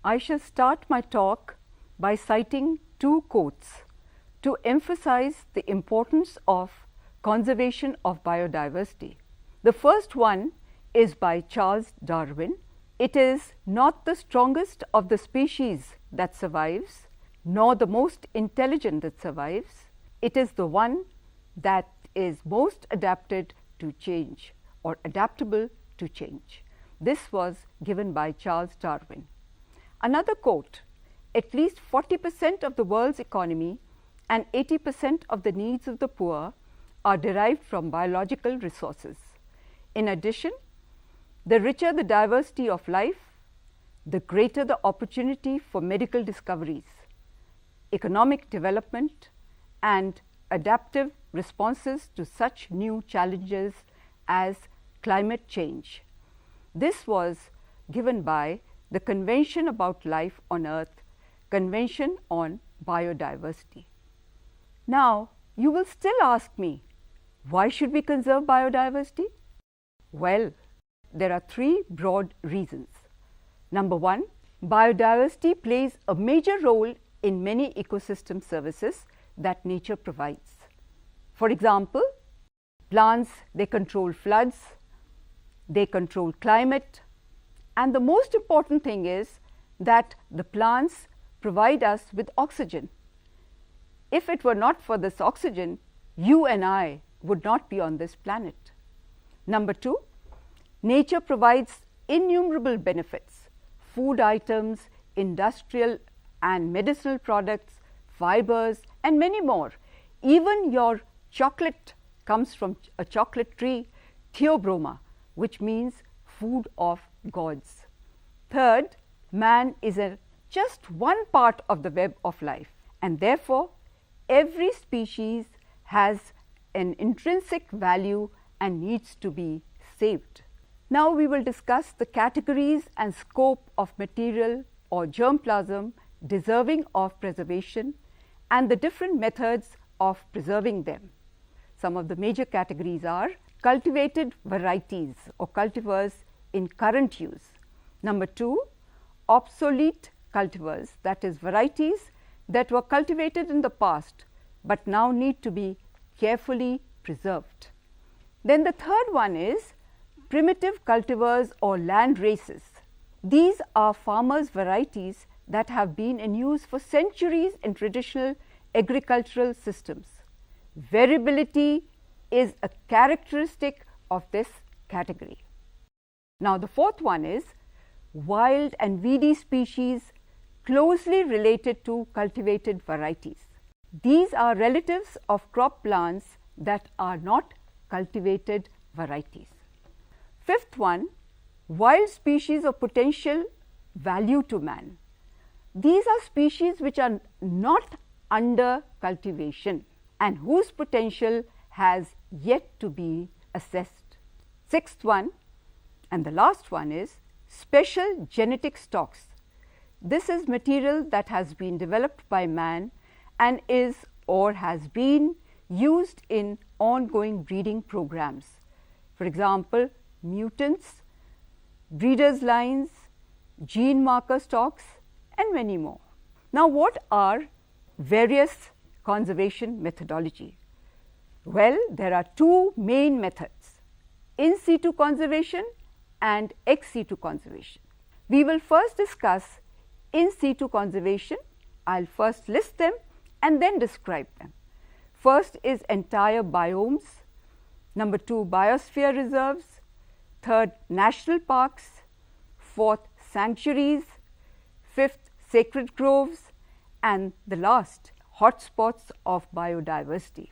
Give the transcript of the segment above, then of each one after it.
I shall start my talk by citing two quotes to emphasize the importance of conservation of biodiversity. The first one is by Charles Darwin. It is not the strongest of the species that survives, nor the most intelligent that survives. It is the one that is most adapted to change or adaptable to change. This was given by Charles Darwin. Another quote, at least 40% of the world's economy and 80% of the needs of the poor are derived from biological resources. In addition, the richer the diversity of life, the greater the opportunity for medical discoveries, economic development, and adaptive responses to such new challenges as climate change. This was given by the Convention about Life on Earth, Convention on Biodiversity. Now, you will still ask me, why should we conserve biodiversity? Well, there are three broad reasons. Number one, biodiversity plays a major role in many ecosystem services that nature provides. For example, plants, they control floods, they control climate, and the most important thing is that the plants provide us with oxygen. If it were not for this oxygen, you and I would not be on this planet. Number two, nature provides innumerable benefits: food items, industrial and medicinal products, fibers, and many more. Even your chocolate comes from a chocolate tree, Theobroma, which means food of gods. Third, man is just one part of the web of life, and therefore every species has an intrinsic value and needs to be saved. Now we will discuss the categories and scope of material or germplasm deserving of preservation and the different methods of preserving them. Some of the major categories are cultivated varieties or cultivars in current use. Number two, obsolete cultivars, that is varieties that were cultivated in the past but now need to be carefully preserved. Then the third one is primitive cultivars or land races. These are farmers' varieties that have been in use for centuries in traditional agricultural systems. Variability is a characteristic of this category. Now, the fourth one is wild and weedy species closely related to cultivated varieties. These are relatives of crop plants that are not cultivated varieties. Fifth one, wild species of potential value to man. These are species which are not under cultivation and whose potential has yet to be assessed. Sixth one, and the last one, is special genetic stocks. This is material that has been developed by man and is or has been used in ongoing breeding programs. For example, mutants, breeders' lines, gene marker stocks, and many more. Now, what are various conservation methodology? Well, there are two main methods: in situ conservation and ex situ conservation. We will first discuss in situ conservation. I will first list them and then describe them. First is entire biomes. Number two, biosphere reserves. Third, national parks. Fourth, sanctuaries. Fifth, sacred groves. And the last, hotspots of biodiversity.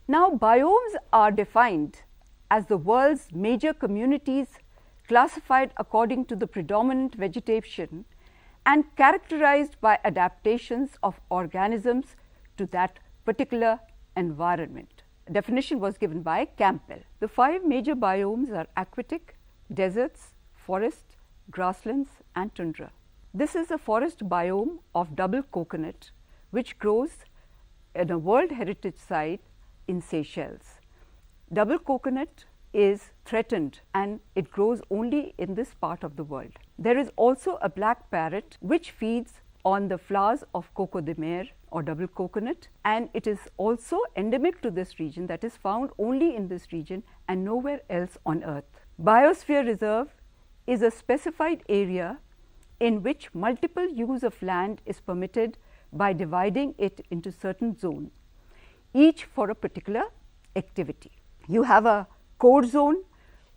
Now, biomes are defined as the world's major communities classified according to the predominant vegetation and characterized by adaptations of organisms to that particular environment. A definition was given by Campbell. The five major biomes are aquatic, deserts, forest, grasslands, and tundra. This is a forest biome of double coconut which grows in a World Heritage Site in Seychelles. Double coconut is threatened and it grows only in this part of the world. There is also a black parrot which feeds on the flowers of coco de mer or double coconut, and it is also endemic to this region, that is found only in this region and nowhere else on earth. Biosphere reserve is a specified area in which multiple use of land is permitted by dividing it into certain zones, each for a particular activity. You have a core zone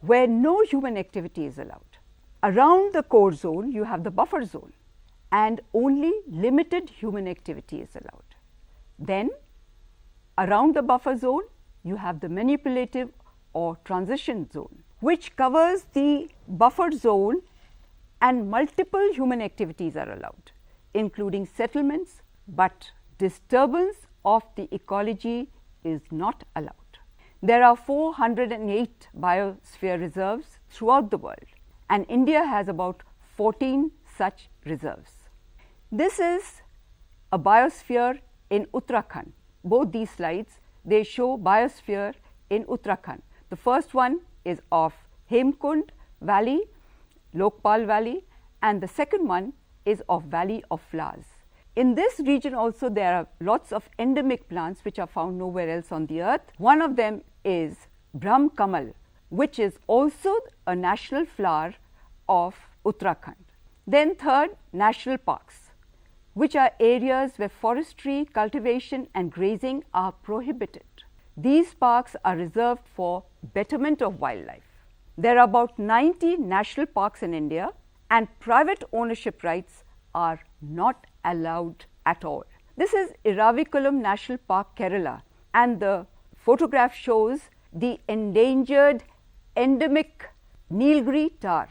where no human activity is allowed. Around the core zone, you have the buffer zone, and only limited human activity is allowed. Then, around the buffer zone, you have the manipulative or transition zone, which covers the buffer zone, and multiple human activities are allowed, including settlements, but disturbance of the ecology is not allowed. There are 408 biosphere reserves throughout the world, and India has about 14 such reserves. This is a biosphere in Uttarakhand. Both these slides, they show biosphere in Uttarakhand. The first one is of Hemkund Valley, Lokpal Valley, and the second one is of Valley of Flowers. In this region also there are lots of endemic plants which are found nowhere else on the earth. One of them is Brahm Kamal, which is also a national flower of Uttarakhand. Then third, national parks, which are areas where forestry, cultivation and grazing are prohibited. These parks are reserved for betterment of wildlife. There are about 90 national parks in India, and private ownership rights are not allowed at all. This is Iravikulam National Park, Kerala, and the photograph shows the endangered endemic Nilgiri tar.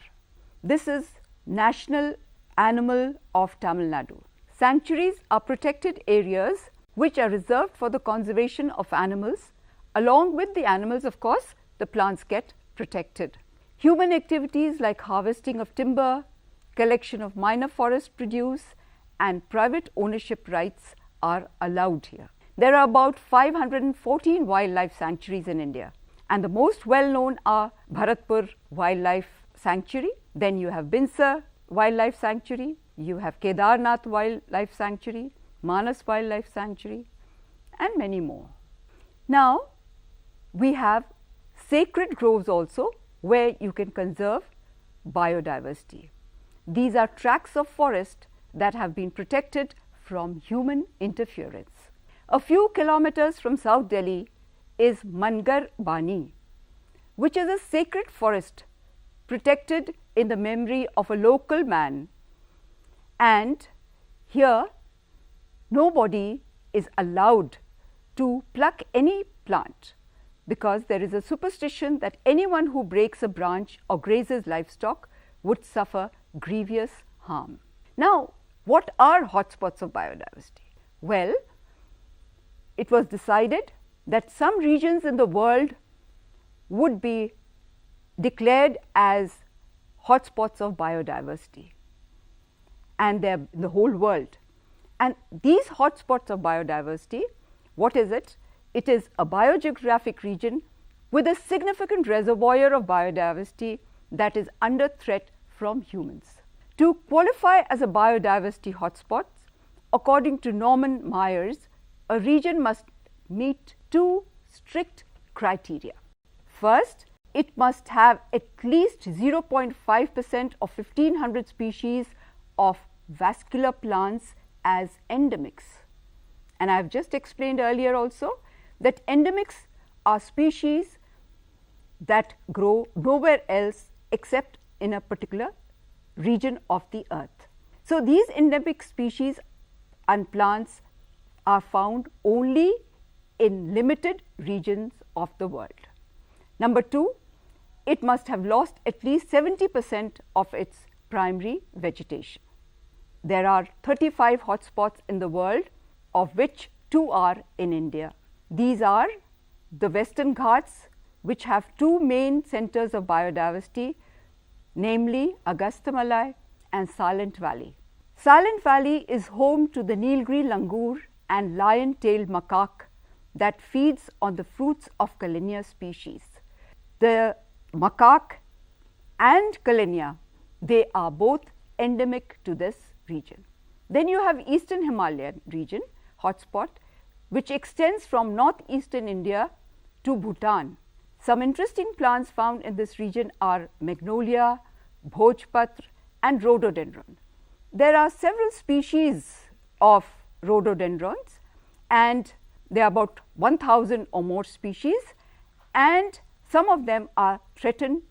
This is national animal of Tamil Nadu. Sanctuaries are protected areas which are reserved for the conservation of animals. Along with the animals, of course, the plants get protected. Human activities like harvesting of timber, collection of minor forest produce, and private ownership rights are allowed here. There are about 514 wildlife sanctuaries in India, and the most well known are Bharatpur Wildlife Sanctuary, then you have Binsar Wildlife Sanctuary, you have Kedarnath Wildlife Sanctuary, Manas Wildlife Sanctuary, and many more. Now, we have sacred groves also, where you can conserve biodiversity. These are tracts of forest that have been protected from human interference. A few kilometers from South Delhi is Mangar Bani, which is a sacred forest protected in the memory of a local man, and here nobody is allowed to pluck any plant, because there is a superstition that anyone who breaks a branch or grazes livestock would suffer grievous harm. Now, what are hotspots of biodiversity? Well, it was decided that some regions in the world would be declared as hotspots of biodiversity, and they are in the whole world. And these hotspots of biodiversity, what is it? It is a biogeographic region with a significant reservoir of biodiversity that is under threat from humans. To qualify as a biodiversity hotspot, according to Norman Myers, a region must meet two strict criteria. First, it must have at least 0.5% of 1500 species of vascular plants as endemics. And I have just explained earlier also that endemics are species that grow nowhere else except in a particular region of the earth. So, these endemic species and plants are found only in limited regions of the world. Number two, it must have lost at least 70% of its primary vegetation. There are 35 hotspots in the world, of which 2 are in India. These are the Western Ghats, which have 2 main centers of biodiversity, namely Agastyamalai and Silent Valley. Silent Valley is home to the Nilgiri langur and lion-tailed macaque that feeds on the fruits of Kalinia species. The macaque and Kalinia, they are both endemic to this region. Then you have Eastern Himalayan region, hotspot, which extends from northeastern India to Bhutan. Some interesting plants found in this region are magnolia, bhojpatra and rhododendron. There are several species of rhododendrons and there are about 1000 or more species, and some of them are threatened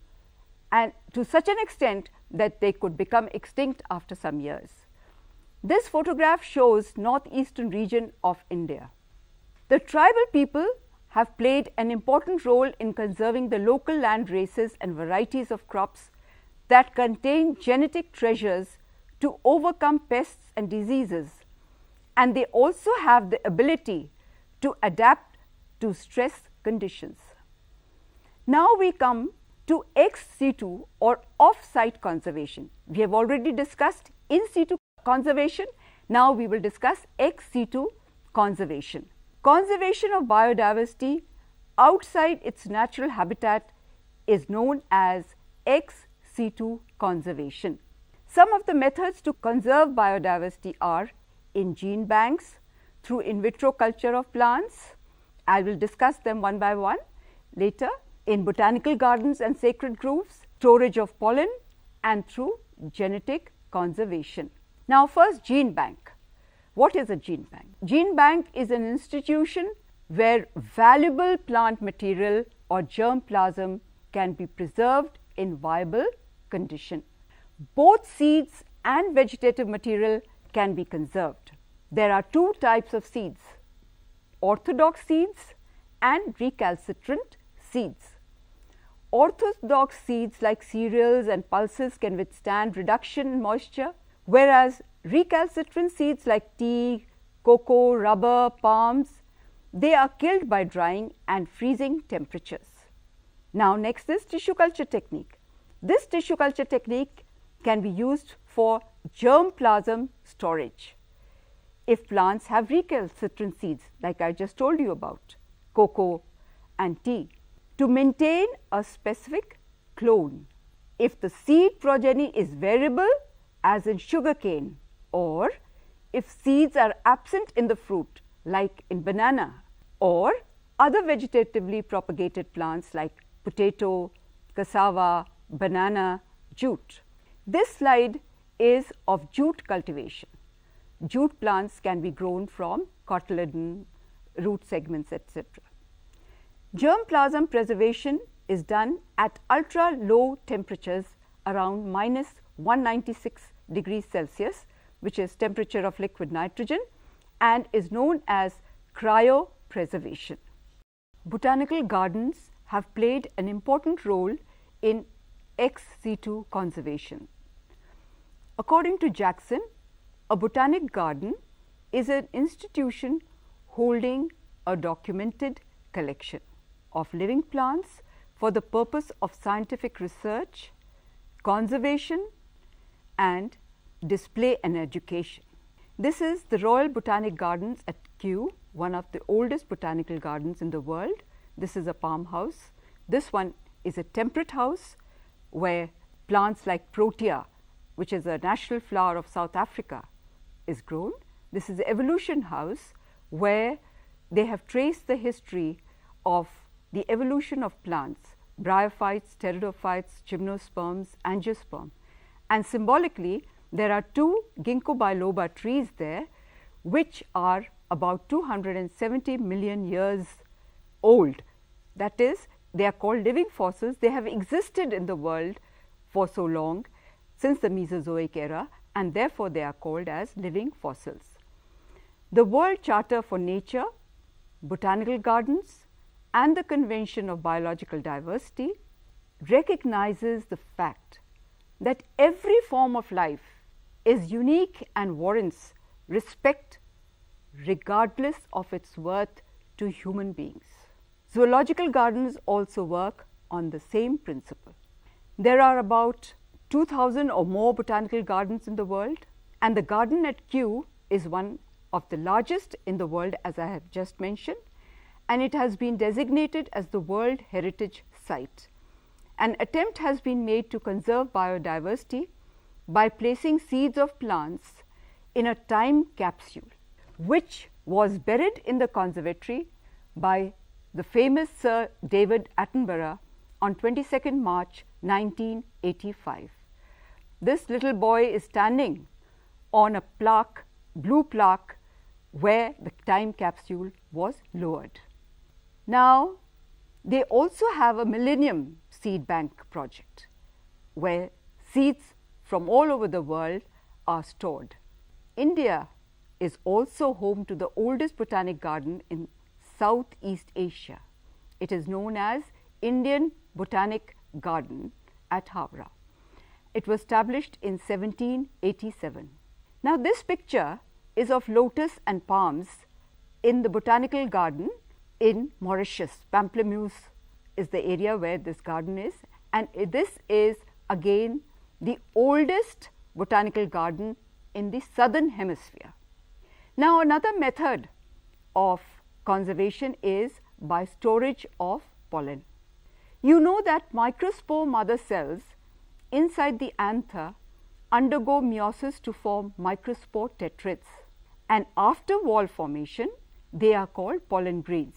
and to such an extent that they could become extinct after some years. This photograph shows northeastern region of India. The tribal people have played an important role in conserving the local land races and varieties of crops that contain genetic treasures to overcome pests and diseases, and they also have the ability to adapt to stress conditions. Now we come to ex situ or off-site conservation. We have already discussed in situ conservation. Now we will discuss ex situ conservation. Conservation of biodiversity outside its natural habitat is known as ex situ conservation. Some of the methods to conserve biodiversity are in gene banks, through in vitro culture of plants. I will discuss them one by one later. In botanical gardens and sacred groves, storage of pollen, and through genetic conservation. Now first, gene bank. What is a gene bank? Gene bank is an institution where valuable plant material or germplasm can be preserved in viable condition. Both seeds and vegetative material can be conserved. There are two types of seeds, orthodox seeds and recalcitrant seeds. Orthodox seeds like cereals and pulses can withstand reduction in moisture, whereas recalcitrant seeds like tea, cocoa, rubber, palms, they are killed by drying and freezing temperatures. Now next is tissue culture technique. This tissue culture technique can be used for germplasm storage. If plants have recalcitrant seeds like I just told you about, cocoa and tea, to maintain a specific clone. If the seed progeny is variable as in sugarcane, or if seeds are absent in the fruit like in banana, or other vegetatively propagated plants like potato, cassava, banana, jute. This slide is of jute cultivation. Jute plants can be grown from cotyledon, root segments, etc. Germplasm preservation is done at ultra low temperatures around minus 196 degrees Celsius, which is temperature of liquid nitrogen, and is known as cryopreservation. Botanical gardens have played an important role in ex situ conservation. According to Jackson, a botanic garden is an institution holding a documented collection of living plants for the purpose of scientific research, conservation, and display and education. This is the Royal Botanic Gardens at Kew, one of the oldest botanical gardens in the world. This is a palm house. This one is a temperate house where plants like Protea, which is a national flower of South Africa, is grown. This is the evolution house where they have traced the history of the evolution of plants, bryophytes, pteridophytes, gymnosperms, angiosperm. And symbolically, there are two ginkgo biloba trees there, which are about 270 million years old. That is, they are called living fossils. They have existed in the world for so long, since the Mesozoic era, and therefore they are called as living fossils. The World Charter for Nature, Botanical Gardens, and the Convention of Biological Diversity recognizes the fact that every form of life is unique and warrants respect regardless of its worth to human beings. Zoological gardens also work on the same principle. There are about 2000 or more botanical gardens in the world, and the garden at Kew is one of the largest in the world, as I have just mentioned, and it has been designated as the World Heritage Site. an attempt has been made to conserve biodiversity by placing seeds of plants in a time capsule, which was buried in the conservatory by the famous Sir David Attenborough on 22nd March 1985. This little boy is standing on a plaque, blue plaque, where the time capsule was lowered. Now, they also have a Millennium Seed Bank project, where seeds from all over the world are stored. India is also home to the oldest botanic garden in Southeast Asia. It is known as Indian Botanic Garden at Howrah. It was established in 1787. Now, this picture is of lotus and palms in the botanical garden in Mauritius. Pamplemousse is the area where this garden is, and this is again the oldest botanical garden in the southern hemisphere. Now, another method of conservation is by storage of pollen. You know that microspore mother cells inside the anther undergo meiosis to form microspore tetrads, and after wall formation they are called pollen grains.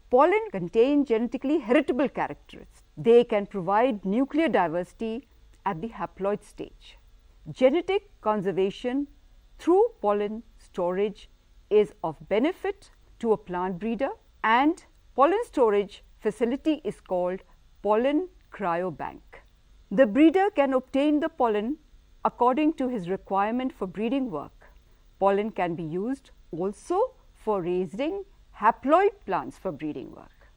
Pollen contain genetically heritable characteristics. They can provide nuclear diversity at the haploid stage. Genetic conservation through pollen storage is of benefit to a plant breeder, and pollen storage facility is called pollen cryobank. The breeder can obtain the pollen according to his requirement for breeding work. Pollen can be used also for raising haploid plants for breeding work.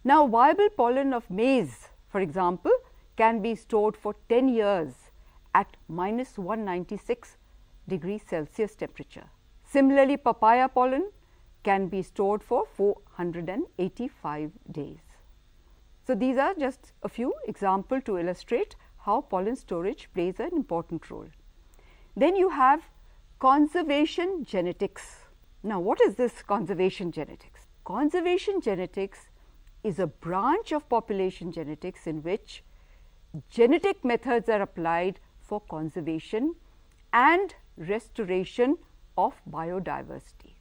Now, viable pollen of maize, for example, can be stored for 10 years at -196 degrees Celsius temperature. Similarly, papaya pollen can be stored for 485 days. So, these are just a few examples to illustrate how pollen storage plays an important role. Then you have conservation genetics. Now, what is this conservation genetics? Conservation genetics is a branch of population genetics in which genetic methods are applied for conservation and restoration of biodiversity.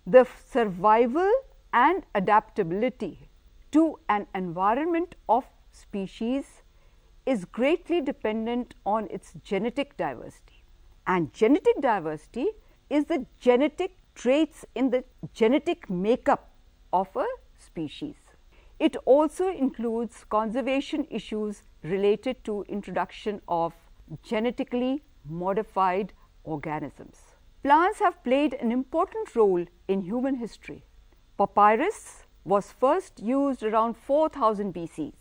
The survival and adaptability to an environment of species is greatly dependent on its genetic diversity, and genetic diversity is the genetic traits in the genetic makeup of a species. It also includes conservation issues related to introduction of genetically modified organisms. Plants have played an important role in human history. Papyrus was first used around 4000 BC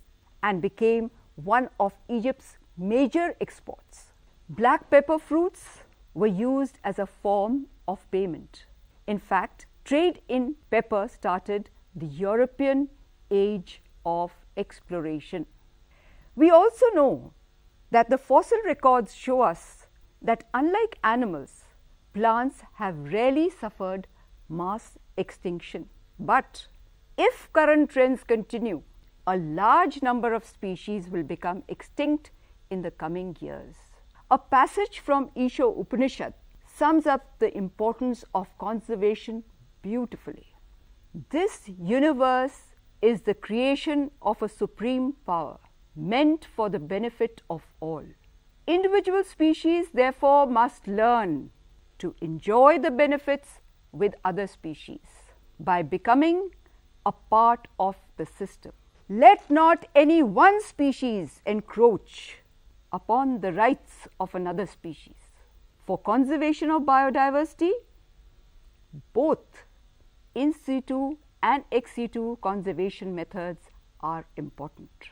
and became one of Egypt's major exports. Black pepper fruits were used as a form of payment. In fact, trade in pepper started the European age of exploration. We also know that the fossil records show us that unlike animals, plants have rarely suffered mass extinction. But if current trends continue, a large number of species will become extinct in the coming years. A passage from Isha Upanishad sums up the importance of conservation beautifully. This universe is the creation of a supreme power meant for the benefit of all. Individual species therefore must learn to enjoy the benefits with other species by becoming a part of the system. Let not any one species encroach upon the rights of another species. For conservation of biodiversity, both in situ and ex situ conservation methods are important.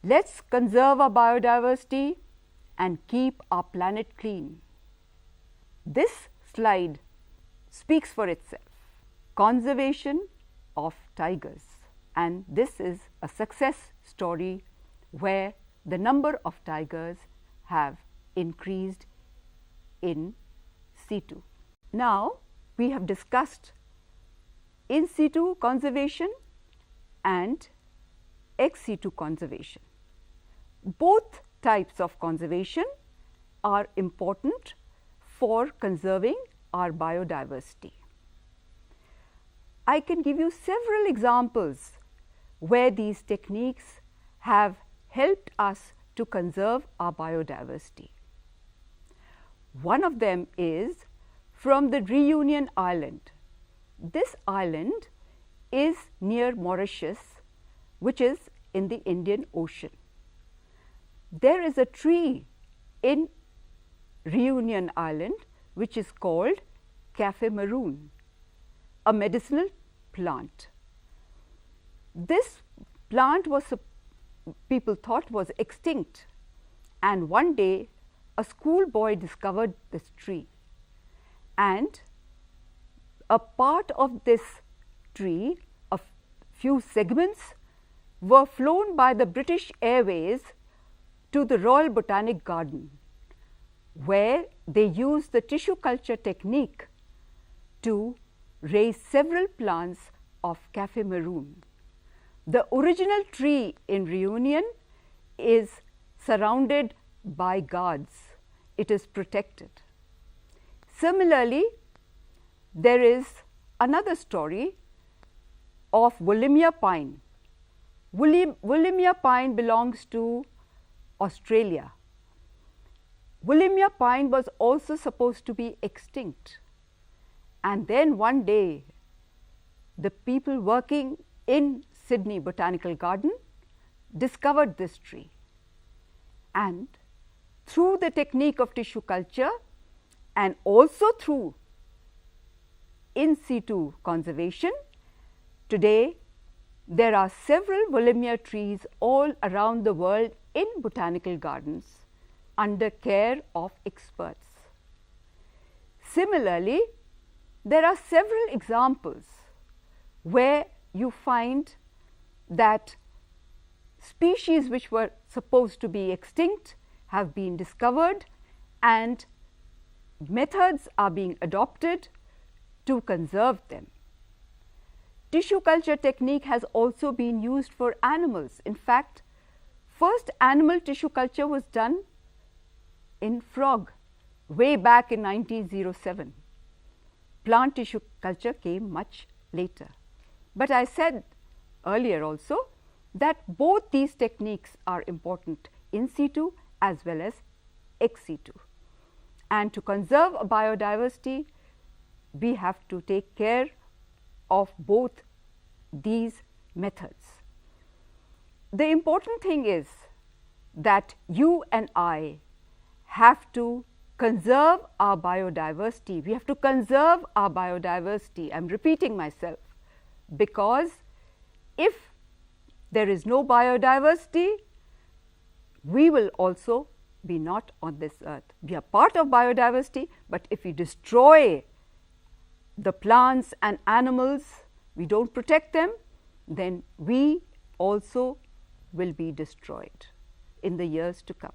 Let's conserve our biodiversity and keep our planet clean. This slide speaks for itself. Conservation of tigers, and this is a success story where the number of tigers have increased in situ. Now, we have discussed in situ conservation and ex situ conservation. Both types of conservation are important for conserving our biodiversity. I can give you several examples where these techniques have helped us to conserve our biodiversity. One of them is from the Reunion Island. This island is near Mauritius, which is in the Indian Ocean. There is a tree in Reunion Island which is called Cafe Maroon, a medicinal plant. This plant was, people thought, was extinct, and one day a schoolboy discovered this tree, and a part of this tree, a few segments, were flown by the British Airways to the Royal Botanic Garden, where they used the tissue culture technique to raise several plants of Cafe Maroon. The original tree in Reunion is surrounded by guards. It is protected. Similarly, there is another story of Willemia pine. Willemia pine belongs to Australia. Willemia pine was also supposed to be extinct, and then one day the people working in Sydney Botanical Garden discovered this tree, and through the technique of tissue culture and also through in situ conservation, today there are several Willemia trees all around the world in botanical gardens under care of experts. Similarly, there are several examples where you find that species which were supposed to be extinct have been discovered, and methods are being adopted to conserve them. Tissue culture technique has also been used for animals. In fact, first animal tissue culture was done in frog way back in 1907. Plant tissue culture came much later. But I said earlier also that both these techniques are important in situ as well as ex situ. And to conserve biodiversity, we have to take care of both these methods. The important thing is that you and I have to conserve our biodiversity. We have to conserve our biodiversity. I am repeating myself, because if there is no biodiversity, we will also be not on this earth. We are part of biodiversity, but if we destroy the plants and animals, we do not protect them, then we also will be destroyed in the years to come.